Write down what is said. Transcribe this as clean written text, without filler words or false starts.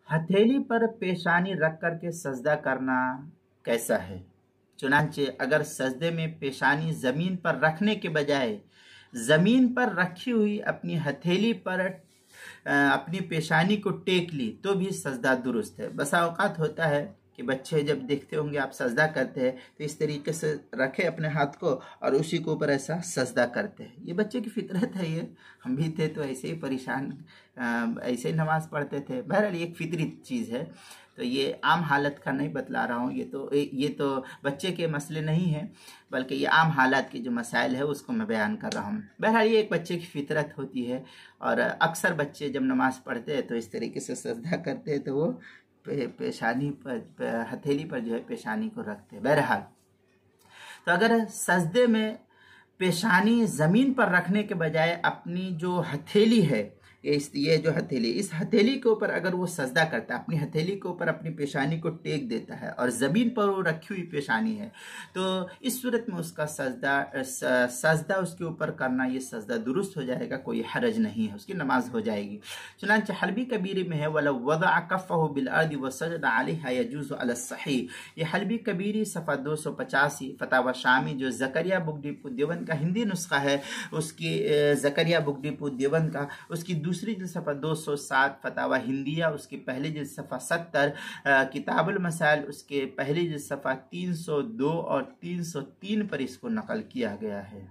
ہتھیلی پر پیشانی رکھ کر کے سجدہ کرنا کیسا ہے؟ چنانچہ اگر سجدے میں پیشانی زمین پر رکھنے کے بجائے زمین پر رکھی ہوئی اپنی ہتھیلی پر اپنی پیشانی کو ٹیک لی تو بھی سجدہ درست ہے۔ بسا اوقات ہوتا ہے کہ بچے جب دیکھتے ہوں گے آپ سجدہ کرتے ہیں تو اس طریقے سے رکھے اپنے ہاتھ کو اور اسی کے اوپر ایسا سجدہ کرتے ہیں۔ یہ بچے کی فطرت ہے، یہ ہم بھی تھے تو ایسے ہی پریشان ایسے ہی نماز پڑھتے تھے۔ بہرحال یہ ایک فطری چیز ہے، تو یہ عام حالت کا نہیں بتلا رہا ہوں، یہ تو بچے کے مسئلے نہیں ہیں، بلکہ یہ عام حالات کے جو مسائل ہے اس کو میں بیان کر رہا ہوں۔ بہرحال یہ ایک بچے کی فطرت ہوتی ہے، اور اکثر بچے جب نماز پڑھتے ہیں تو اس طریقے سے سجدہ کرتے ہیں تو وہ پیشانی پر ہتھیلی پر جو ہے پیشانی کو رکھتے ہیں۔ بہرحال تو اگر سجدے میں پیشانی زمین پر رکھنے کے بجائے اپنی جو ہتھیلی ہے، یہ جو ہتھیلی، اس ہتھیلی کے اوپر اگر وہ سجدہ کرتا ہے، اپنی ہتھیلی کے اوپر اپنی پیشانی کو ٹیک دیتا ہے اور زمین پر وہ رکھی ہوئی پیشانی ہے، تو اس صورت میں اس کا سجدہ اس کے اوپر کرنا، یہ سجدہ درست ہو جائے گا، کوئی حرج نہیں ہے، اس کی نماز ہو جائے گی۔ چنانچہ حلبی کبیری میں ہے وَلَوْ وَضَعَ كَفَّهُ بِالْأَرْضِ وَسَجَدَ عَلَيْهَا يَجُوزُ عَلَى الصَّحِيحِ۔ یہ حلبی کبیری صفحہ 285 فتاوی شامی جو زکریا بک ڈپو دیوبند کا ہندی نسخہ ہے، اس کی زکریا بک ڈپو دیوبند کا، اس کی دوسری جلد صفحہ 207 فتاوی ہندیہ، اس کی پہلی جلد صفحہ 70 کتاب المسائل، اس کے پہلی جلد صفحہ 302 اور 303 پر اس کو نقل کیا گیا ہے۔